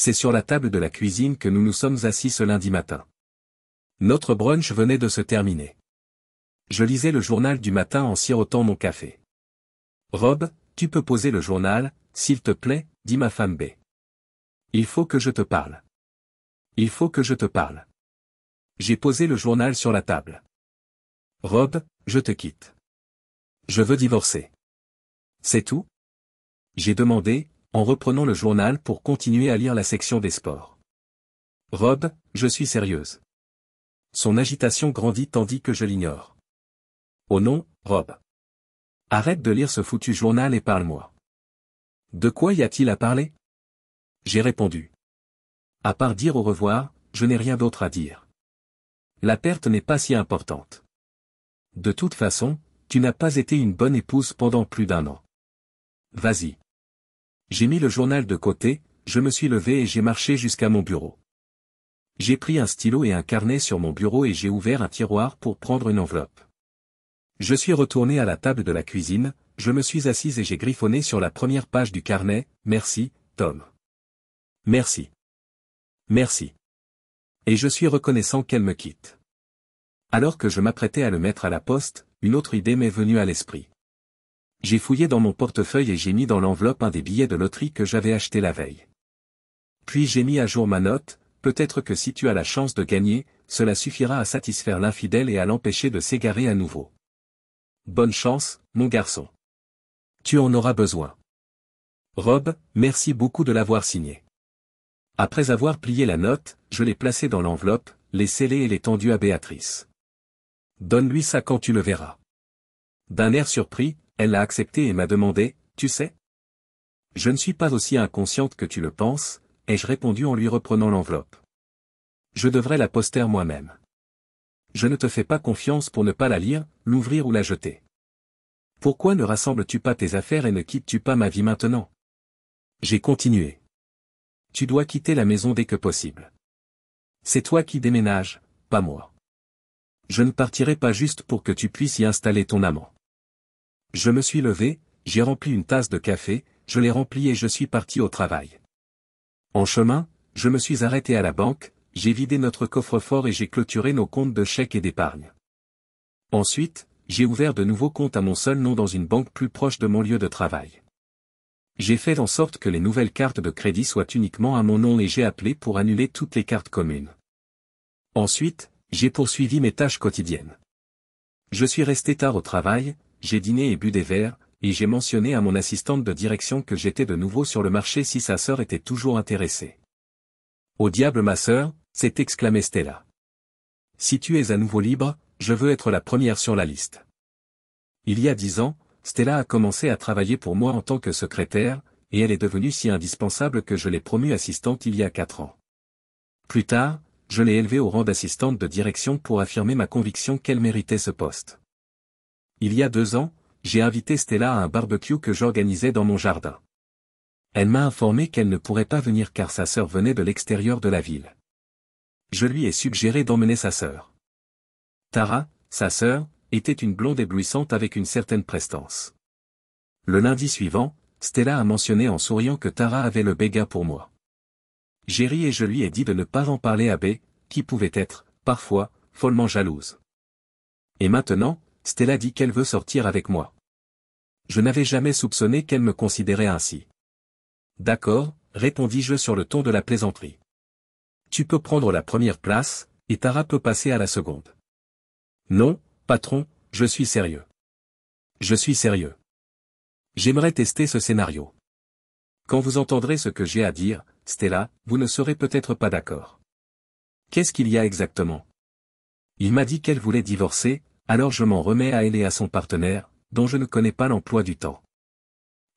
C'est sur la table de la cuisine que nous nous sommes assis ce lundi matin. Notre brunch venait de se terminer. Je lisais le journal du matin en sirotant mon café. Rob, tu peux poser le journal, s'il te plaît, dit ma femme B. Il faut que je te parle. Il faut que je te parle. J'ai posé le journal sur la table. Rob, je te quitte. Je veux divorcer. C'est tout? J'ai demandé, en reprenant le journal pour continuer à lire la section des sports. Rob, je suis sérieuse. Son agitation grandit tandis que je l'ignore. Oh non, Rob. Arrête de lire ce foutu journal et parle-moi. De quoi y a-t-il à parler? J'ai répondu. À part dire au revoir, je n'ai rien d'autre à dire. La perte n'est pas si importante. De toute façon, tu n'as pas été une bonne épouse pendant plus d'1 an. Vas-y. J'ai mis le journal de côté, je me suis levé et j'ai marché jusqu'à mon bureau. J'ai pris un stylo et un carnet sur mon bureau et j'ai ouvert un tiroir pour prendre une enveloppe. Je suis retourné à la table de la cuisine, je me suis assise et j'ai griffonné sur la première page du carnet, « Merci, Tom. Merci. Merci. » Et je suis reconnaissant qu'elle me quitte. Alors que je m'apprêtais à le mettre à la poste, une autre idée m'est venue à l'esprit. J'ai fouillé dans mon portefeuille et j'ai mis dans l'enveloppe un des billets de loterie que j'avais acheté la veille. Puis j'ai mis à jour ma note, peut-être que si tu as la chance de gagner, cela suffira à satisfaire l'infidèle et à l'empêcher de s'égarer à nouveau. Bonne chance, mon garçon. Tu en auras besoin. Rob, merci beaucoup de l'avoir signé. Après avoir plié la note, je l'ai placée dans l'enveloppe, l'ai scellée et l'ai tendue à Béatrice. Donne-lui ça quand tu le verras. D'un air surpris, elle l'a accepté et m'a demandé, tu sais? Je ne suis pas aussi inconsciente que tu le penses, ai-je répondu en lui reprenant l'enveloppe. Je devrais la poster moi-même. Je ne te fais pas confiance pour ne pas la lire, l'ouvrir ou la jeter. Pourquoi ne rassembles-tu pas tes affaires et ne quittes-tu pas ma vie maintenant? J'ai continué. Tu dois quitter la maison dès que possible. C'est toi qui déménages, pas moi. Je ne partirai pas juste pour que tu puisses y installer ton amant. Je me suis levé, j'ai rempli une tasse de café, je l'ai remplie et je suis parti au travail. En chemin, je me suis arrêté à la banque, j'ai vidé notre coffre-fort et j'ai clôturé nos comptes de chèques et d'épargne. Ensuite, j'ai ouvert de nouveaux comptes à mon seul nom dans une banque plus proche de mon lieu de travail. J'ai fait en sorte que les nouvelles cartes de crédit soient uniquement à mon nom et j'ai appelé pour annuler toutes les cartes communes. Ensuite, j'ai poursuivi mes tâches quotidiennes. Je suis resté tard au travail, j'ai dîné et bu des verres, et j'ai mentionné à mon assistante de direction que j'étais de nouveau sur le marché si sa sœur était toujours intéressée. Au diable ma sœur, s'est exclamée Stella. Si tu es à nouveau libre, je veux être la première sur la liste. Il y a 10 ans, Stella a commencé à travailler pour moi en tant que secrétaire, et elle est devenue si indispensable que je l'ai promue assistante il y a 4 ans. Plus tard, je l'ai élevée au rang d'assistante de direction pour affirmer ma conviction qu'elle méritait ce poste. Il y a 2 ans, j'ai invité Stella à un barbecue que j'organisais dans mon jardin. Elle m'a informé qu'elle ne pourrait pas venir car sa sœur venait de l'extérieur de la ville. Je lui ai suggéré d'emmener sa sœur. Tara, sa sœur, était une blonde éblouissante avec une certaine prestance. Le lundi suivant, Stella a mentionné en souriant que Tara avait le béga pour moi. J'ai ri et je lui ai dit de ne pas en parler à B, qui pouvait être, parfois, follement jalouse. Et maintenant, Stella dit qu'elle veut sortir avec moi. Je n'avais jamais soupçonné qu'elle me considérait ainsi. D'accord, répondis-je sur le ton de la plaisanterie. Tu peux prendre la première place, et Tara peut passer à la seconde. Non, patron, je suis sérieux. Je suis sérieux. J'aimerais tester ce scénario. Quand vous entendrez ce que j'ai à dire, Stella, vous ne serez peut-être pas d'accord. Qu'est-ce qu'il y a exactement? Il m'a dit qu'elle voulait divorcer, alors je m'en remets à elle et à son partenaire, dont je ne connais pas l'emploi du temps.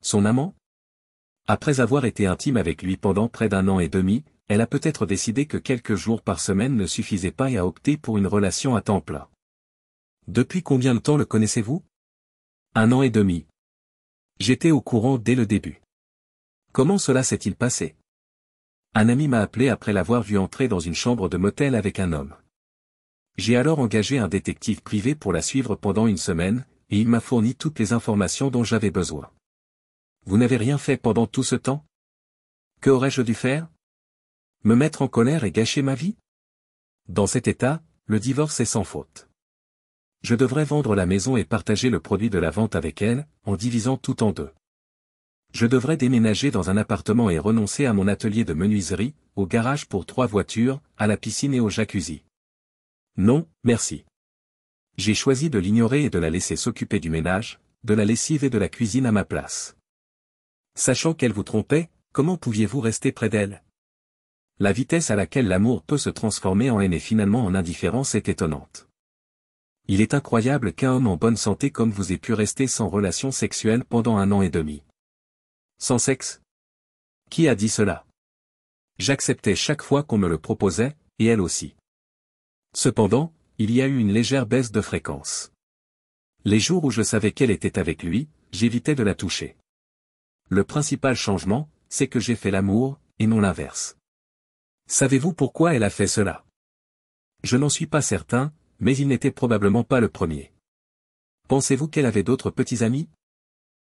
Son amant? Après avoir été intime avec lui pendant près d'1 an et demi, elle a peut-être décidé que quelques jours par semaine ne suffisaient pas et a opté pour une relation à temps plein. Depuis combien de temps le connaissez-vous? 1 an et demi. J'étais au courant dès le début. Comment cela s'est-il passé? Un ami m'a appelé après l'avoir vu entrer dans une chambre de motel avec un homme. J'ai alors engagé un détective privé pour la suivre pendant 1 semaine, et il m'a fourni toutes les informations dont j'avais besoin. Vous n'avez rien fait pendant tout ce temps? Que aurais-je dû faire? Me mettre en colère et gâcher ma vie? Dans cet état, le divorce est sans faute. Je devrais vendre la maison et partager le produit de la vente avec elle, en divisant tout en deux. Je devrais déménager dans un appartement et renoncer à mon atelier de menuiserie, au garage pour 3 voitures, à la piscine et au jacuzzi. Non, merci. J'ai choisi de l'ignorer et de la laisser s'occuper du ménage, de la lessive et de la cuisine à ma place. Sachant qu'elle vous trompait, comment pouviez-vous rester près d'elle? La vitesse à laquelle l'amour peut se transformer en haine et finalement en indifférence est étonnante. Il est incroyable qu'un homme en bonne santé comme vous ait pu rester sans relation sexuelle pendant 1 an et demi. Sans sexe? Qui a dit cela? J'acceptais chaque fois qu'on me le proposait, et elle aussi. Cependant, il y a eu une légère baisse de fréquence. Les jours où je savais qu'elle était avec lui, j'évitais de la toucher. Le principal changement, c'est que j'ai fait l'amour, et non l'inverse. Savez-vous pourquoi elle a fait cela? Je n'en suis pas certain, mais il n'était probablement pas le premier. Pensez-vous qu'elle avait d'autres petits amis?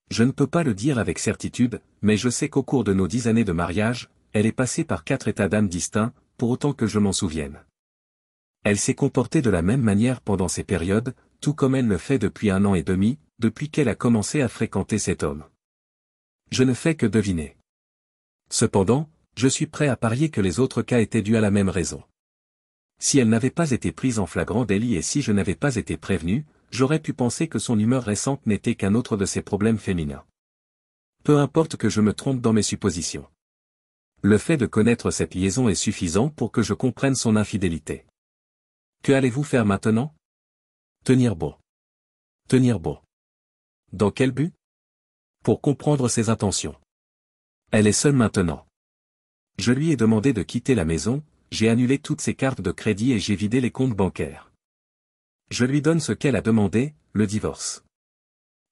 Je ne peux pas le dire avec certitude, mais je sais qu'au cours de nos 10 années de mariage, elle est passée par 4 états d'âme distincts, pour autant que je m'en souvienne. Elle s'est comportée de la même manière pendant ces périodes, tout comme elle le fait depuis 1 an et demi, depuis qu'elle a commencé à fréquenter cet homme. Je ne fais que deviner. Cependant, je suis prêt à parier que les autres cas étaient dus à la même raison. Si elle n'avait pas été prise en flagrant délit et si je n'avais pas été prévenu, j'aurais pu penser que son humeur récente n'était qu'un autre de ses problèmes féminins. Peu importe que je me trompe dans mes suppositions. Le fait de connaître cette liaison est suffisant pour que je comprenne son infidélité. Que allez-vous faire maintenant? Tenir bon. Tenir bon. Dans quel but? Pour comprendre ses intentions. Elle est seule maintenant. Je lui ai demandé de quitter la maison, j'ai annulé toutes ses cartes de crédit et j'ai vidé les comptes bancaires. Je lui donne ce qu'elle a demandé, le divorce.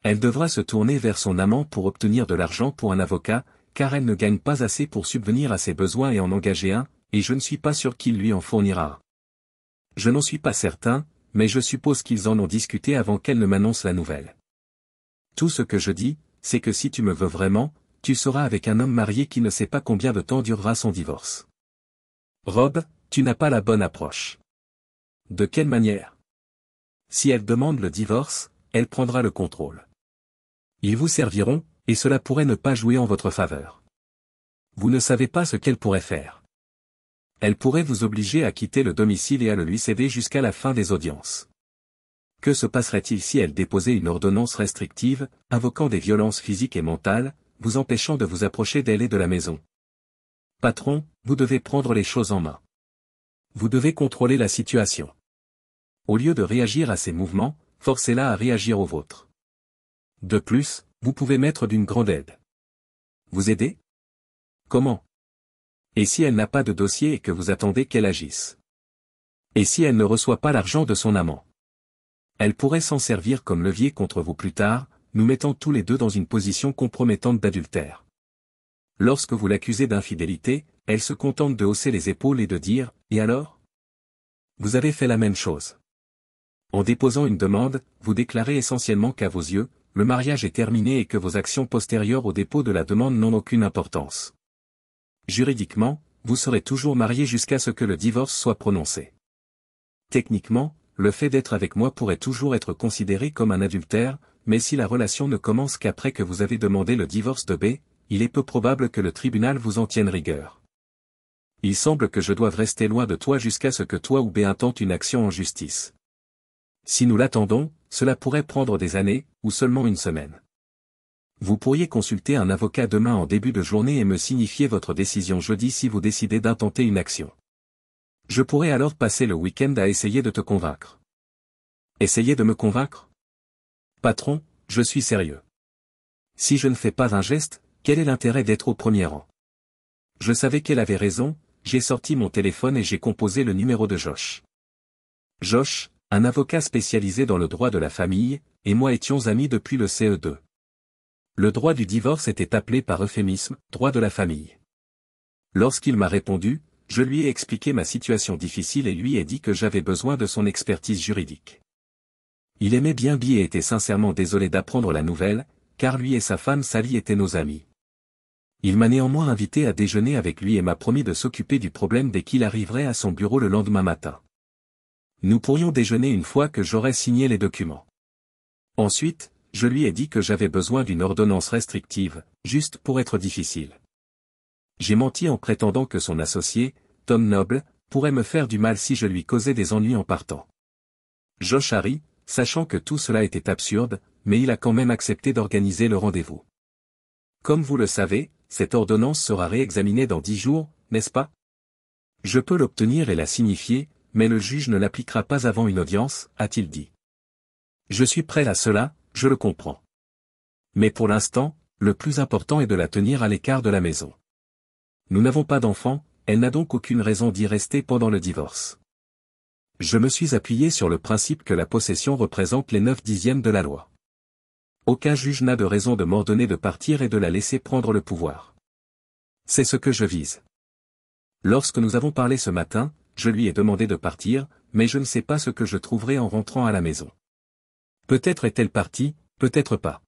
Elle devra se tourner vers son amant pour obtenir de l'argent pour un avocat, car elle ne gagne pas assez pour subvenir à ses besoins et en engager un, et je ne suis pas sûr qu'il lui en fournira un. Je n'en suis pas certain, mais je suppose qu'ils en ont discuté avant qu'elle ne m'annonce la nouvelle. Tout ce que je dis, c'est que si tu me veux vraiment, tu seras avec un homme marié qui ne sait pas combien de temps durera son divorce. Rob, tu n'as pas la bonne approche. De quelle manière? Si elle demande le divorce, elle prendra le contrôle. Ils vous serviront, et cela pourrait ne pas jouer en votre faveur. Vous ne savez pas ce qu'elle pourrait faire. Elle pourrait vous obliger à quitter le domicile et à le lui céder jusqu'à la fin des audiences. Que se passerait-il si elle déposait une ordonnance restrictive, invoquant des violences physiques et mentales, vous empêchant de vous approcher d'elle et de la maison? Patron, vous devez prendre les choses en main. Vous devez contrôler la situation. Au lieu de réagir à ses mouvements, forcez-la à réagir aux vôtres. De plus, vous pouvez m'être d'une grande aide. Vous aider? Comment? Et si elle n'a pas de dossier et que vous attendez qu'elle agisse? Et si elle ne reçoit pas l'argent de son amant? Elle pourrait s'en servir comme levier contre vous plus tard, nous mettant tous les deux dans une position compromettante d'adultère. Lorsque vous l'accusez d'infidélité, elle se contente de hausser les épaules et de dire « Et alors ?» Vous avez fait la même chose. En déposant une demande, vous déclarez essentiellement qu'à vos yeux, le mariage est terminé et que vos actions postérieures au dépôt de la demande n'ont aucune importance. Juridiquement, vous serez toujours marié jusqu'à ce que le divorce soit prononcé. Techniquement, le fait d'être avec moi pourrait toujours être considéré comme un adultère, mais si la relation ne commence qu'après que vous avez demandé le divorce de B, il est peu probable que le tribunal vous en tienne rigueur. Il semble que je doive rester loin de toi jusqu'à ce que toi ou B intente une action en justice. Si nous l'attendons, cela pourrait prendre des années, ou seulement une semaine. Vous pourriez consulter un avocat demain en début de journée et me signifier votre décision jeudi si vous décidez d'intenter une action. Je pourrais alors passer le week-end à essayer de te convaincre. Essayer de me convaincre? Patron, je suis sérieux. Si je ne fais pas un geste, quel est l'intérêt d'être au premier rang? Je savais qu'elle avait raison, j'ai sorti mon téléphone et j'ai composé le numéro de Josh. Josh, un avocat spécialisé dans le droit de la famille, et moi étions amis depuis le CE2. Le droit du divorce était appelé par euphémisme, droit de la famille. Lorsqu'il m'a répondu, je lui ai expliqué ma situation difficile et lui ai dit que j'avais besoin de son expertise juridique. Il aimait bien Bee et était sincèrement désolé d'apprendre la nouvelle, car lui et sa femme Sally étaient nos amis. Il m'a néanmoins invité à déjeuner avec lui et m'a promis de s'occuper du problème dès qu'il arriverait à son bureau le lendemain matin. Nous pourrions déjeuner une fois que j'aurais signé les documents. Ensuite, je lui ai dit que j'avais besoin d'une ordonnance restrictive, juste pour être difficile. J'ai menti en prétendant que son associé, Tom Noble, pourrait me faire du mal si je lui causais des ennuis en partant. Josh a ri, sachant que tout cela était absurde, mais il a quand même accepté d'organiser le rendez-vous. Comme vous le savez, cette ordonnance sera réexaminée dans 10 jours, n'est-ce pas? Je peux l'obtenir et la signifier, mais le juge ne l'appliquera pas avant une audience, a-t-il dit. Je suis prêt à cela, je le comprends. Mais pour l'instant, le plus important est de la tenir à l'écart de la maison. Nous n'avons pas d'enfants, elle n'a donc aucune raison d'y rester pendant le divorce. Je me suis appuyé sur le principe que la possession représente les 9/10 de la loi. Aucun juge n'a de raison de m'ordonner de partir et de la laisser prendre le pouvoir. C'est ce que je vise. Lorsque nous avons parlé ce matin, je lui ai demandé de partir, mais je ne sais pas ce que je trouverai en rentrant à la maison. Peut-être est-elle partie, peut-être pas.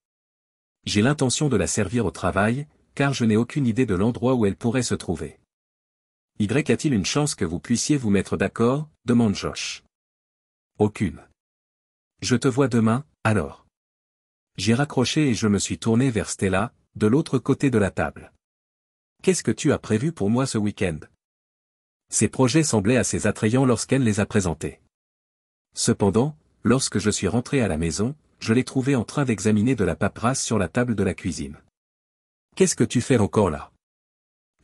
J'ai l'intention de la servir au travail, car je n'ai aucune idée de l'endroit où elle pourrait se trouver. Y a-t-il une chance que vous puissiez vous mettre d'accord, demande Josh. Aucune. Je te vois demain, alors. J'ai raccroché et je me suis tourné vers Stella, de l'autre côté de la table. Qu'est-ce que tu as prévu pour moi ce week-end? Ces projets semblaient assez attrayants lorsqu'elle les a présentés. Cependant, lorsque je suis rentré à la maison, je l'ai trouvée en train d'examiner de la paperasse sur la table de la cuisine. Qu'est-ce que tu fais encore là?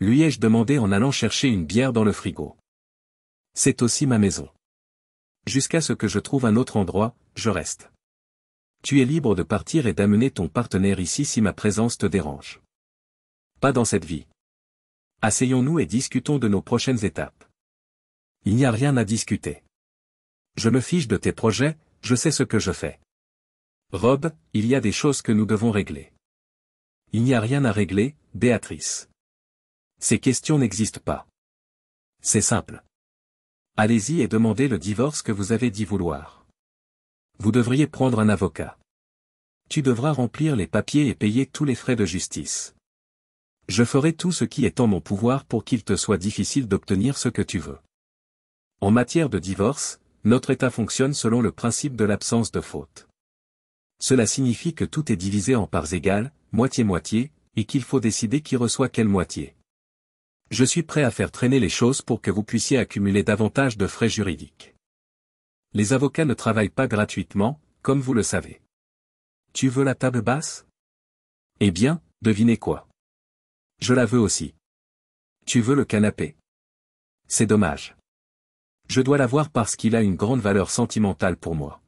Lui ai-je demandé en allant chercher une bière dans le frigo. C'est aussi ma maison. Jusqu'à ce que je trouve un autre endroit, je reste. Tu es libre de partir et d'amener ton partenaire ici si ma présence te dérange. Pas dans cette vie. Asseyons-nous et discutons de nos prochaines étapes. Il n'y a rien à discuter. Je me fiche de tes projets, je sais ce que je fais. Rob, il y a des choses que nous devons régler. Il n'y a rien à régler, Béatrice. Ces questions n'existent pas. C'est simple. Allez-y et demandez le divorce que vous avez dit vouloir. Vous devriez prendre un avocat. Tu devras remplir les papiers et payer tous les frais de justice. Je ferai tout ce qui est en mon pouvoir pour qu'il te soit difficile d'obtenir ce que tu veux. En matière de divorce, notre État fonctionne selon le principe de l'absence de faute. Cela signifie que tout est divisé en parts égales, moitié-moitié, et qu'il faut décider qui reçoit quelle moitié. Je suis prêt à faire traîner les choses pour que vous puissiez accumuler davantage de frais juridiques. Les avocats ne travaillent pas gratuitement, comme vous le savez. Tu veux la table basse? Eh bien, devinez quoi? Je la veux aussi. Tu veux le canapé? C'est dommage. Je dois l'avoir parce qu'il a une grande valeur sentimentale pour moi.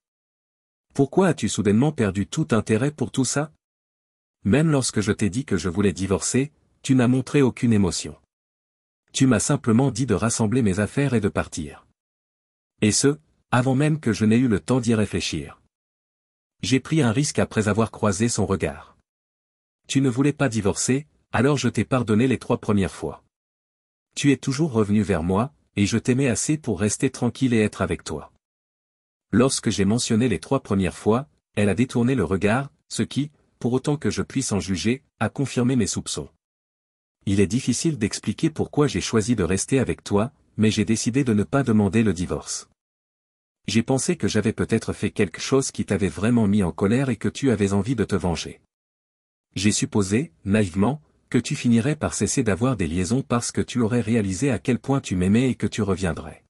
Pourquoi as-tu soudainement perdu tout intérêt pour tout ça? Même lorsque je t'ai dit que je voulais divorcer, tu n'as montré aucune émotion. Tu m'as simplement dit de rassembler mes affaires et de partir. Et ce, avant même que je n'ai eu le temps d'y réfléchir. J'ai pris un risque après avoir croisé son regard. Tu ne voulais pas divorcer, alors je t'ai pardonné les 3 premières fois. Tu es toujours revenu vers moi, et je t'aimais assez pour rester tranquille et être avec toi. Lorsque j'ai mentionné les 3 premières fois, elle a détourné le regard, ce qui, pour autant que je puisse en juger, a confirmé mes soupçons. Il est difficile d'expliquer pourquoi j'ai choisi de rester avec toi, mais j'ai décidé de ne pas demander le divorce. J'ai pensé que j'avais peut-être fait quelque chose qui t'avait vraiment mis en colère et que tu avais envie de te venger. J'ai supposé, naïvement, que tu finirais par cesser d'avoir des liaisons parce que tu aurais réalisé à quel point tu m'aimais et que tu reviendrais.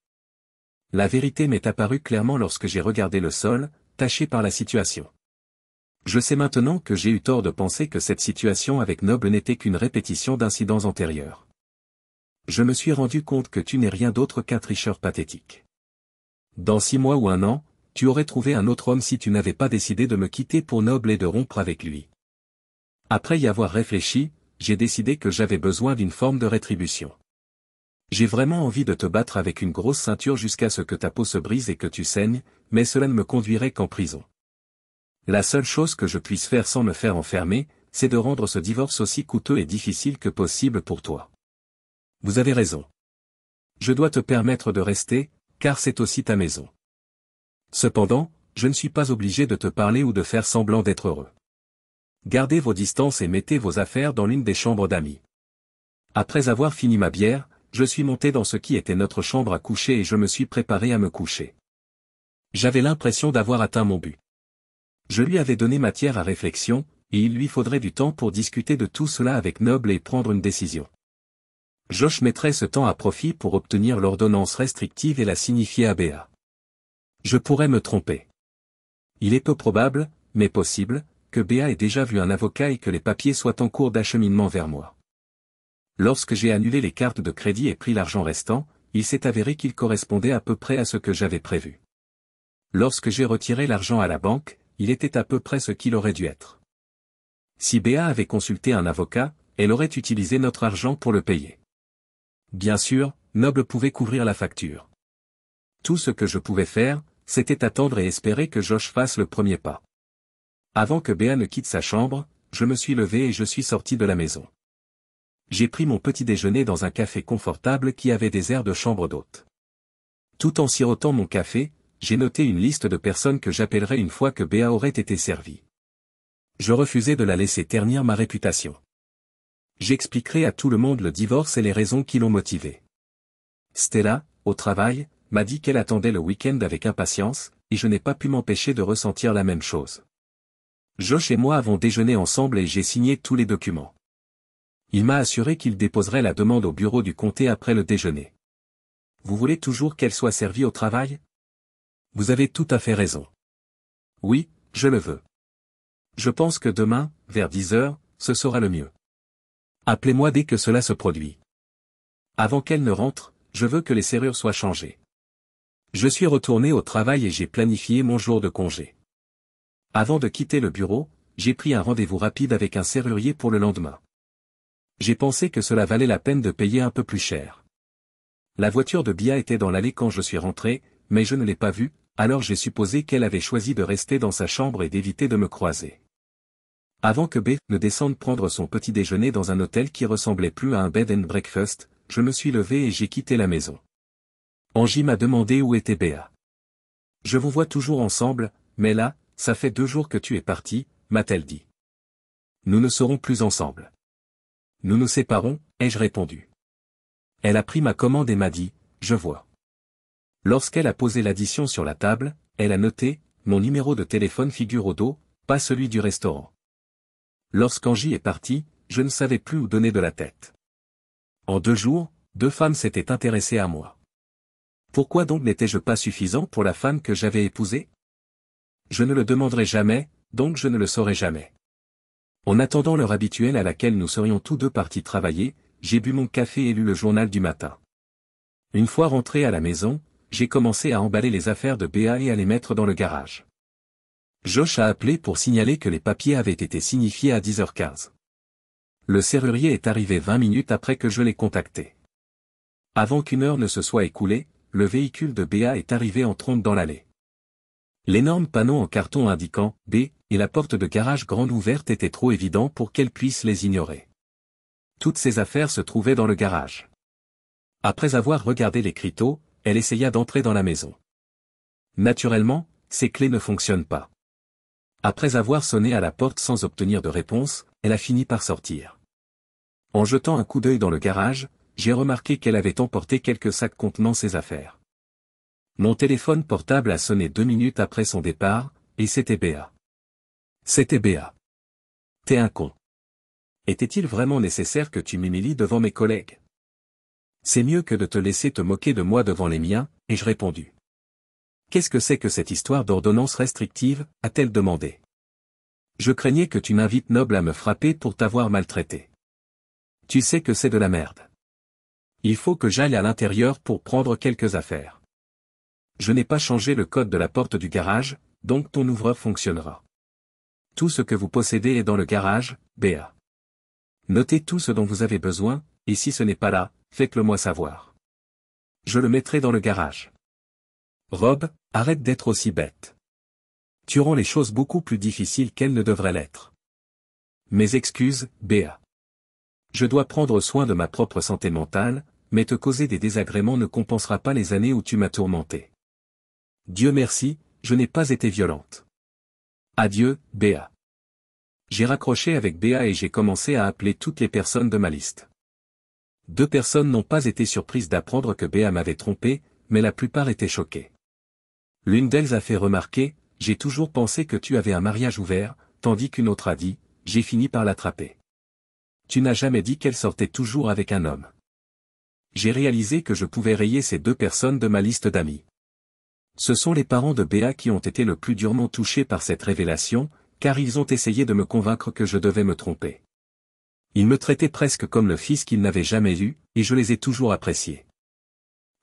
La vérité m'est apparue clairement lorsque j'ai regardé le sol, taché par la situation. Je sais maintenant que j'ai eu tort de penser que cette situation avec Noble n'était qu'une répétition d'incidents antérieurs. Je me suis rendu compte que tu n'es rien d'autre qu'un tricheur pathétique. Dans 6 mois ou 1 an, tu aurais trouvé un autre homme si tu n'avais pas décidé de me quitter pour Noble et de rompre avec lui. Après y avoir réfléchi, j'ai décidé que j'avais besoin d'une forme de rétribution. J'ai vraiment envie de te battre avec une grosse ceinture jusqu'à ce que ta peau se brise et que tu saignes, mais cela ne me conduirait qu'en prison. La seule chose que je puisse faire sans me faire enfermer, c'est de rendre ce divorce aussi coûteux et difficile que possible pour toi. Vous avez raison. Je dois te permettre de rester, car c'est aussi ta maison. Cependant, je ne suis pas obligé de te parler ou de faire semblant d'être heureux. Gardez vos distances et mettez vos affaires dans l'une des chambres d'amis. Après avoir fini ma bière, je suis monté dans ce qui était notre chambre à coucher et je me suis préparé à me coucher. J'avais l'impression d'avoir atteint mon but. Je lui avais donné matière à réflexion, et il lui faudrait du temps pour discuter de tout cela avec Noble et prendre une décision. Josh mettrait ce temps à profit pour obtenir l'ordonnance restrictive et la signifier à Béa. Je pourrais me tromper. Il est peu probable, mais possible, que Béa ait déjà vu un avocat et que les papiers soient en cours d'acheminement vers moi. Lorsque j'ai annulé les cartes de crédit et pris l'argent restant, il s'est avéré qu'il correspondait à peu près à ce que j'avais prévu. Lorsque j'ai retiré l'argent à la banque, il était à peu près ce qu'il aurait dû être. Si Béa avait consulté un avocat, elle aurait utilisé notre argent pour le payer. Bien sûr, Noble pouvait couvrir la facture. Tout ce que je pouvais faire, c'était attendre et espérer que Josh fasse le premier pas. Avant que Béa ne quitte sa chambre, je me suis levé et je suis sorti de la maison. J'ai pris mon petit déjeuner dans un café confortable qui avait des airs de chambre d'hôte. Tout en sirotant mon café, j'ai noté une liste de personnes que j'appellerais une fois que Béa aurait été servie. Je refusais de la laisser ternir ma réputation. J'expliquerai à tout le monde le divorce et les raisons qui l'ont motivé. Stella, au travail, m'a dit qu'elle attendait le week-end avec impatience, et je n'ai pas pu m'empêcher de ressentir la même chose. Josh et moi avons déjeuné ensemble et j'ai signé tous les documents. Il m'a assuré qu'il déposerait la demande au bureau du comté après le déjeuner. Vous voulez toujours qu'elle soit servie au travail? Vous avez tout à fait raison. Oui, je le veux. Je pense que demain, vers 10 heures, ce sera le mieux. Appelez-moi dès que cela se produit. Avant qu'elle ne rentre, je veux que les serrures soient changées. Je suis retourné au travail et j'ai planifié mon jour de congé. Avant de quitter le bureau, j'ai pris un rendez-vous rapide avec un serrurier pour le lendemain. J'ai pensé que cela valait la peine de payer un peu plus cher. La voiture de Bia était dans l'allée quand je suis rentré, mais je ne l'ai pas vue, alors j'ai supposé qu'elle avait choisi de rester dans sa chambre et d'éviter de me croiser. Avant que B ne descende prendre son petit déjeuner dans un hôtel qui ressemblait plus à un bed and breakfast, je me suis levé et j'ai quitté la maison. Angie m'a demandé où était Béa. Je vous vois toujours ensemble, mais là, ça fait 2 jours que tu es parti, m'a-t-elle dit. Nous ne serons plus ensemble. Nous nous séparons, ai-je répondu. Elle a pris ma commande et m'a dit, je vois. Lorsqu'elle a posé l'addition sur la table, elle a noté, mon numéro de téléphone figure au dos, pas celui du restaurant. Lorsqu'Angie est partie, je ne savais plus où donner de la tête. En 2 jours, 2 femmes s'étaient intéressées à moi. Pourquoi donc n'étais-je pas suffisant pour la femme que j'avais épousée? Je ne le demanderai jamais, donc je ne le saurai jamais. En attendant l'heure habituelle à laquelle nous serions tous deux partis travailler, j'ai bu mon café et lu le journal du matin. Une fois rentré à la maison, j'ai commencé à emballer les affaires de Béa et à les mettre dans le garage. Josh a appelé pour signaler que les papiers avaient été signifiés à 10h15. Le serrurier est arrivé 20 minutes après que je l'ai contacté. Avant qu'une heure ne se soit écoulée, le véhicule de Béa est arrivé en trombe dans l'allée. L'énorme panneau en carton indiquant « B » et la porte de garage grande ouverte étaient trop évidents pour qu'elle puisse les ignorer. Toutes ses affaires se trouvaient dans le garage. Après avoir regardé l'écriteau, elle essaya d'entrer dans la maison. Naturellement, ses clés ne fonctionnent pas. Après avoir sonné à la porte sans obtenir de réponse, elle a fini par sortir. En jetant un coup d'œil dans le garage, j'ai remarqué qu'elle avait emporté quelques sacs contenant ses affaires. Mon téléphone portable a sonné 2 minutes après son départ, et c'était Béa. C'était Béa. T'es un con. Était-il vraiment nécessaire que tu m'humilies devant mes collègues? C'est mieux que de te laisser te moquer de moi devant les miens, ai-je répondu. Qu'est-ce que c'est que cette histoire d'ordonnance restrictive, a-t-elle demandé. Je craignais que tu m'invites Noble à me frapper pour t'avoir maltraité. Tu sais que c'est de la merde. Il faut que j'aille à l'intérieur pour prendre quelques affaires. Je n'ai pas changé le code de la porte du garage, donc ton ouvreur fonctionnera. Tout ce que vous possédez est dans le garage, Béa. Notez tout ce dont vous avez besoin, et si ce n'est pas là, faites-le moi savoir. Je le mettrai dans le garage. Rob, arrête d'être aussi bête. Tu rends les choses beaucoup plus difficiles qu'elles ne devraient l'être. Mes excuses, Béa. Je dois prendre soin de ma propre santé mentale, mais te causer des désagréments ne compensera pas les années où tu m'as tourmenté. Dieu merci, je n'ai pas été violente. Adieu, Béa. J'ai raccroché avec Béa et j'ai commencé à appeler toutes les personnes de ma liste. 2 personnes n'ont pas été surprises d'apprendre que Béa m'avait trompé, mais la plupart étaient choquées. L'une d'elles a fait remarquer, « J'ai toujours pensé que tu avais un mariage ouvert », tandis qu'une autre a dit, « J'ai fini par l'attraper. Tu n'as jamais dit qu'elle sortait toujours avec un homme. » J'ai réalisé que je pouvais rayer ces 2 personnes de ma liste d'amis. Ce sont les parents de Béa qui ont été le plus durement touchés par cette révélation, car ils ont essayé de me convaincre que je devais me tromper. Ils me traitaient presque comme le fils qu'ils n'avaient jamais eu, et je les ai toujours appréciés.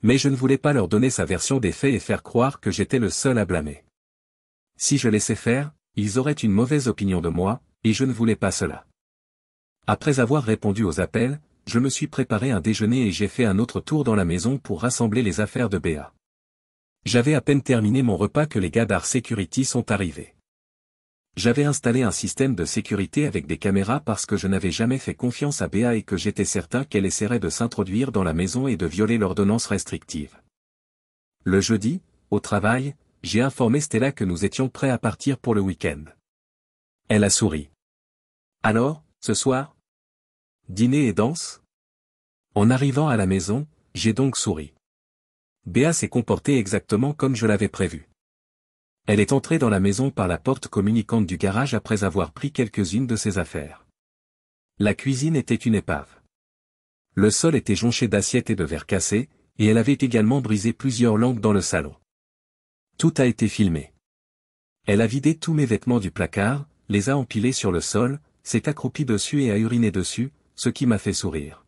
Mais je ne voulais pas leur donner sa version des faits et faire croire que j'étais le seul à blâmer. Si je laissais faire, ils auraient une mauvaise opinion de moi, et je ne voulais pas cela. Après avoir répondu aux appels, je me suis préparé un déjeuner et j'ai fait un autre tour dans la maison pour rassembler les affaires de Béa. J'avais à peine terminé mon repas que les gars d'Ar Security sont arrivés. J'avais installé un système de sécurité avec des caméras parce que je n'avais jamais fait confiance à Béa et que j'étais certain qu'elle essaierait de s'introduire dans la maison et de violer l'ordonnance restrictive. Le jeudi, au travail, j'ai informé Stella que nous étions prêts à partir pour le week-end. Elle a souri. Alors, ce soir? Dîner et danse? En arrivant à la maison, j'ai donc souri. Béa s'est comportée exactement comme je l'avais prévu. Elle est entrée dans la maison par la porte communicante du garage après avoir pris quelques-unes de ses affaires. La cuisine était une épave. Le sol était jonché d'assiettes et de verres cassés, et elle avait également brisé plusieurs lampes dans le salon. Tout a été filmé. Elle a vidé tous mes vêtements du placard, les a empilés sur le sol, s'est accroupie dessus et a uriné dessus, ce qui m'a fait sourire.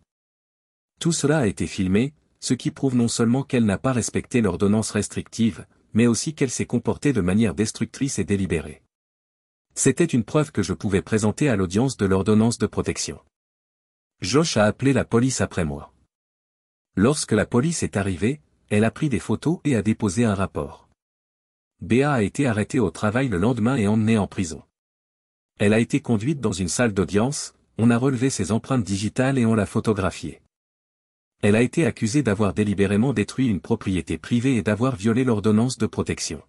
Tout cela a été filmé, ce qui prouve non seulement qu'elle n'a pas respecté l'ordonnance restrictive, mais aussi qu'elle s'est comportée de manière destructrice et délibérée. C'était une preuve que je pouvais présenter à l'audience de l'ordonnance de protection. Josh a appelé la police après moi. Lorsque la police est arrivée, elle a pris des photos et a déposé un rapport. Béa a été arrêtée au travail le lendemain et emmenée en prison. Elle a été conduite dans une salle d'audience, on a relevé ses empreintes digitales et on l'a photographiée. Elle a été accusée d'avoir délibérément détruit une propriété privée et d'avoir violé l'ordonnance de protection.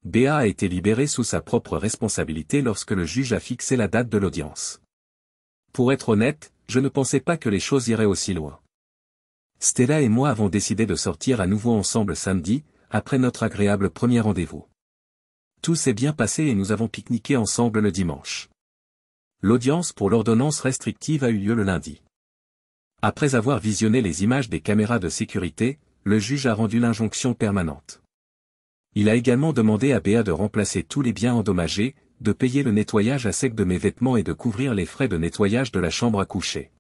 Béa a été libérée sous sa propre responsabilité lorsque le juge a fixé la date de l'audience. Pour être honnête, je ne pensais pas que les choses iraient aussi loin. Stella et moi avons décidé de sortir à nouveau ensemble samedi, après notre agréable premier rendez-vous. Tout s'est bien passé et nous avons pique-niqué ensemble le dimanche. L'audience pour l'ordonnance restrictive a eu lieu le lundi. Après avoir visionné les images des caméras de sécurité, le juge a rendu l'injonction permanente. Il a également demandé à Béa de remplacer tous les biens endommagés, de payer le nettoyage à sec de mes vêtements et de couvrir les frais de nettoyage de la chambre à coucher.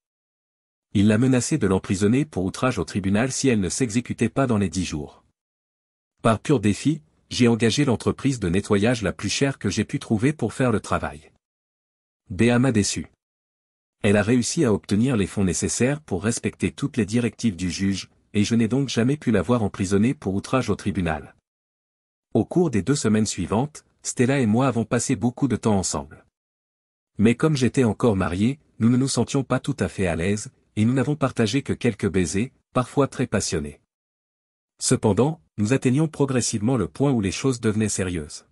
Il l'a menacé de l'emprisonner pour outrage au tribunal si elle ne s'exécutait pas dans les 10 jours. Par pur défi, j'ai engagé l'entreprise de nettoyage la plus chère que j'ai pu trouver pour faire le travail. Béa m'a déçu. Elle a réussi à obtenir les fonds nécessaires pour respecter toutes les directives du juge, et je n'ai donc jamais pu la voir emprisonnée pour outrage au tribunal. Au cours des 2 semaines suivantes, Stella et moi avons passé beaucoup de temps ensemble. Mais comme j'étais encore marié, nous ne nous sentions pas tout à fait à l'aise, et nous n'avons partagé que quelques baisers, parfois très passionnés. Cependant, nous atteignions progressivement le point où les choses devenaient sérieuses.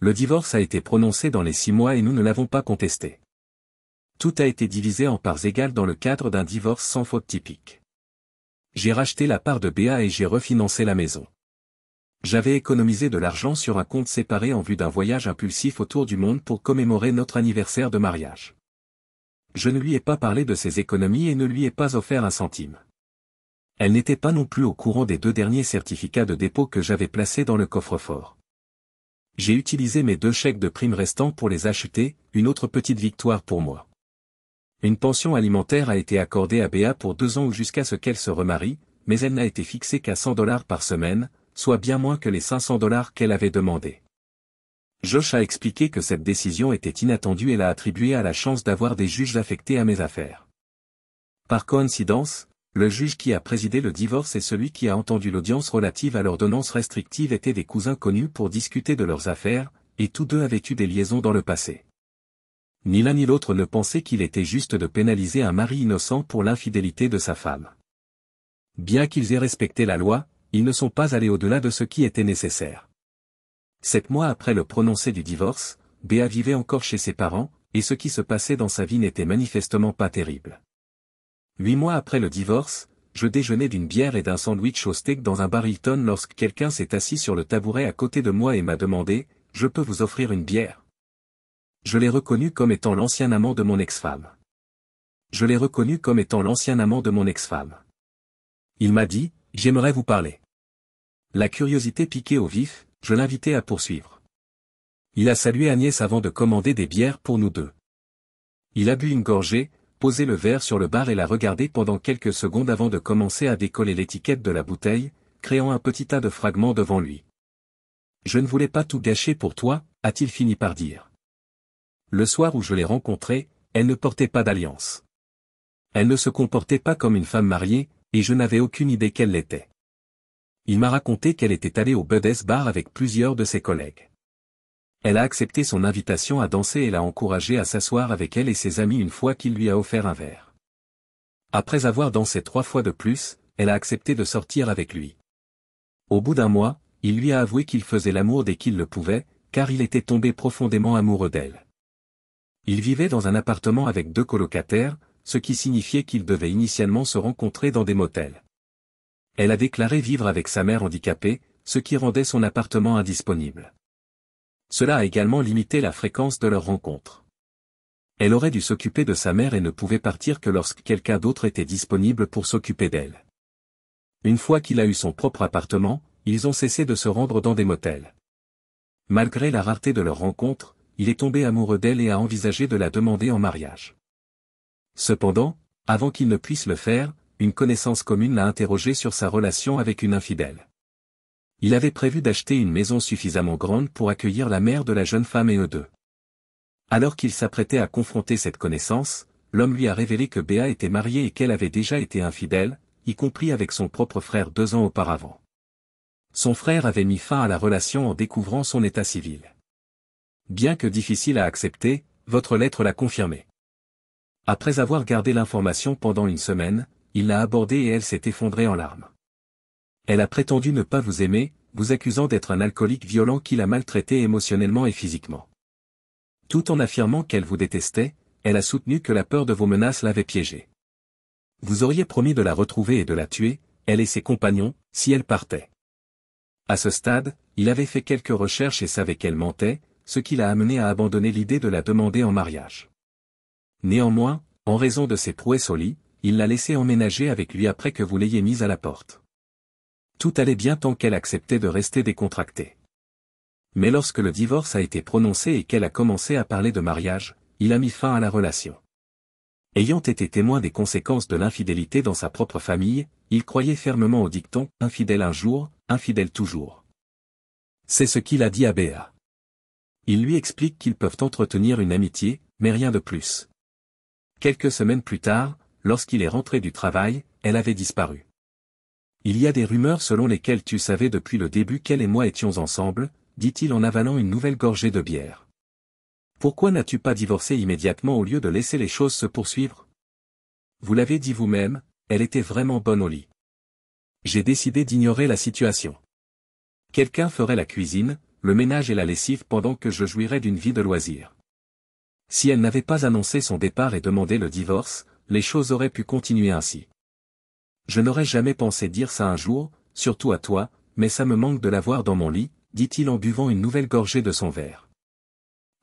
Le divorce a été prononcé dans les 6 mois et nous ne l'avons pas contesté. Tout a été divisé en parts égales dans le cadre d'un divorce sans faute typique. J'ai racheté la part de Béa et j'ai refinancé la maison. J'avais économisé de l'argent sur un compte séparé en vue d'un voyage impulsif autour du monde pour commémorer notre anniversaire de mariage. Je ne lui ai pas parlé de ces économies et ne lui ai pas offert un centime. Elle n'était pas non plus au courant des 2 derniers certificats de dépôt que j'avais placés dans le coffre-fort. J'ai utilisé mes 2 chèques de prime restants pour les acheter, une autre petite victoire pour moi. Une pension alimentaire a été accordée à Béa pour 2 ans ou jusqu'à ce qu'elle se remarie, mais elle n'a été fixée qu'à $100 par semaine, soit bien moins que les $500 qu'elle avait demandé. Josh a expliqué que cette décision était inattendue et l'a attribuée à la chance d'avoir des juges affectés à mes affaires. Par coïncidence, le juge qui a présidé le divorce et celui qui a entendu l'audience relative à l'ordonnance restrictive étaient des cousins connus pour discuter de leurs affaires, et tous 2 avaient eu des liaisons dans le passé. Ni l'un ni l'autre ne pensait qu'il était juste de pénaliser un mari innocent pour l'infidélité de sa femme. Bien qu'ils aient respecté la loi, ils ne sont pas allés au-delà de ce qui était nécessaire. 7 mois après le prononcé du divorce, Béa vivait encore chez ses parents, et ce qui se passait dans sa vie n'était manifestement pas terrible. 8 mois après le divorce, je déjeunais d'une bière et d'un sandwich au steak dans un bar Hilton lorsque quelqu'un s'est assis sur le tabouret à côté de moi et m'a demandé « Je peux vous offrir une bière ?» Je l'ai reconnu comme étant l'ancien amant de mon ex-femme. Il m'a dit « J'aimerais vous parler ». La curiosité piquée au vif, je l'invitai à poursuivre. Il a salué Agnès avant de commander des bières pour nous deux. Il a bu une gorgée, posé le verre sur le bar et l'a regardé pendant quelques secondes avant de commencer à décoller l'étiquette de la bouteille, créant un petit tas de fragments devant lui. « Je ne voulais pas tout gâcher pour toi », a-t-il fini par dire. Le soir où je l'ai rencontrée, elle ne portait pas d'alliance. Elle ne se comportait pas comme une femme mariée, et je n'avais aucune idée qu'elle l'était. Il m'a raconté qu'elle était allée au Bud's Bar avec plusieurs de ses collègues. Elle a accepté son invitation à danser et l'a encouragé à s'asseoir avec elle et ses amis une fois qu'il lui a offert un verre. Après avoir dansé 3 fois de plus, elle a accepté de sortir avec lui. Au bout d'un mois, il lui a avoué qu'il faisait l'amour dès qu'il le pouvait, car il était tombé profondément amoureux d'elle. Il vivait dans un appartement avec 2 colocataires, ce qui signifiait qu'ils devaient initialement se rencontrer dans des motels. Elle a déclaré vivre avec sa mère handicapée, ce qui rendait son appartement indisponible. Cela a également limité la fréquence de leurs rencontres. Elle aurait dû s'occuper de sa mère et ne pouvait partir que lorsque quelqu'un d'autre était disponible pour s'occuper d'elle. Une fois qu'il a eu son propre appartement, ils ont cessé de se rendre dans des motels. Malgré la rareté de leur rencontre, il est tombé amoureux d'elle et a envisagé de la demander en mariage. Cependant, avant qu'il ne puisse le faire, une connaissance commune l'a interrogé sur sa relation avec une infidèle. Il avait prévu d'acheter une maison suffisamment grande pour accueillir la mère de la jeune femme et eux deux. Alors qu'il s'apprêtait à confronter cette connaissance, l'homme lui a révélé que Béa était mariée et qu'elle avait déjà été infidèle, y compris avec son propre frère 2 ans auparavant. Son frère avait mis fin à la relation en découvrant son état civil. Bien que difficile à accepter, votre lettre l'a confirmé. Après avoir gardé l'information pendant une semaine, il l'a abordée et elle s'est effondrée en larmes. Elle a prétendu ne pas vous aimer, vous accusant d'être un alcoolique violent qui l'a maltraité émotionnellement et physiquement. Tout en affirmant qu'elle vous détestait, elle a soutenu que la peur de vos menaces l'avait piégée. Vous auriez promis de la retrouver et de la tuer, elle et ses compagnons, si elle partait. À ce stade, il avait fait quelques recherches et savait qu'elle mentait, ce qui l'a amené à abandonner l'idée de la demander en mariage. Néanmoins, en raison de ses prouesses au lit, il l'a laissée emménager avec lui après que vous l'ayez mise à la porte. Tout allait bien tant qu'elle acceptait de rester décontractée. Mais lorsque le divorce a été prononcé et qu'elle a commencé à parler de mariage, il a mis fin à la relation. Ayant été témoin des conséquences de l'infidélité dans sa propre famille, il croyait fermement au dicton « infidèle un jour, infidèle toujours ». C'est ce qu'il a dit à Béa. Il lui explique qu'ils peuvent entretenir une amitié, mais rien de plus. Quelques semaines plus tard, lorsqu'il est rentré du travail, elle avait disparu. Il y a des rumeurs selon lesquelles tu savais depuis le début qu'elle et moi étions ensemble, dit-il en avalant une nouvelle gorgée de bière. Pourquoi n'as-tu pas divorcé immédiatement au lieu de laisser les choses se poursuivre? Vous l'avez dit vous-même, elle était vraiment bonne au lit. J'ai décidé d'ignorer la situation. Quelqu'un ferait la cuisine, le ménage et la lessive pendant que je jouirais d'une vie de loisirs. Si elle n'avait pas annoncé son départ et demandé le divorce, les choses auraient pu continuer ainsi. Je n'aurais jamais pensé dire ça un jour, surtout à toi, mais ça me manque de l'avoir dans mon lit, dit-il en buvant une nouvelle gorgée de son verre.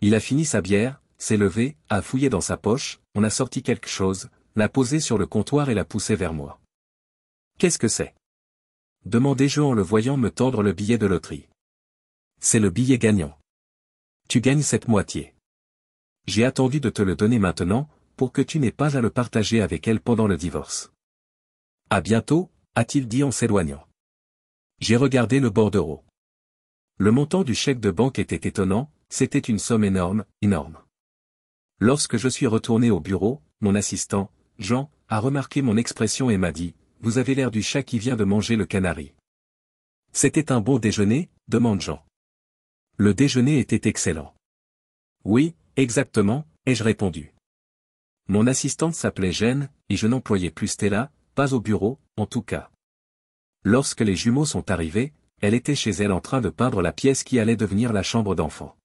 Il a fini sa bière, s'est levé, a fouillé dans sa poche, on a sorti quelque chose, l'a posé sur le comptoir et l'a poussé vers moi. Qu'est-ce que c'est? Demandai-je en le voyant me tendre le billet de loterie. C'est le billet gagnant. Tu gagnes cette moitié. J'ai attendu de te le donner maintenant, pour que tu n'aies pas à le partager avec elle pendant le divorce. À bientôt, a-t-il dit en s'éloignant. J'ai regardé le bordereau. Le montant du chèque de banque était étonnant, c'était une somme énorme, énorme. Lorsque je suis retourné au bureau, mon assistant, Jean, a remarqué mon expression et m'a dit « Vous avez l'air du chat qui vient de manger le canari. » C'était un bon déjeuner, demande Jean. Le déjeuner était excellent. Oui, exactement, ai-je répondu. Mon assistante s'appelait Jeanne, et je n'employais plus Stella, pas au bureau, en tout cas. Lorsque les jumeaux sont arrivés, elle était chez elle en train de peindre la pièce qui allait devenir la chambre d'enfant.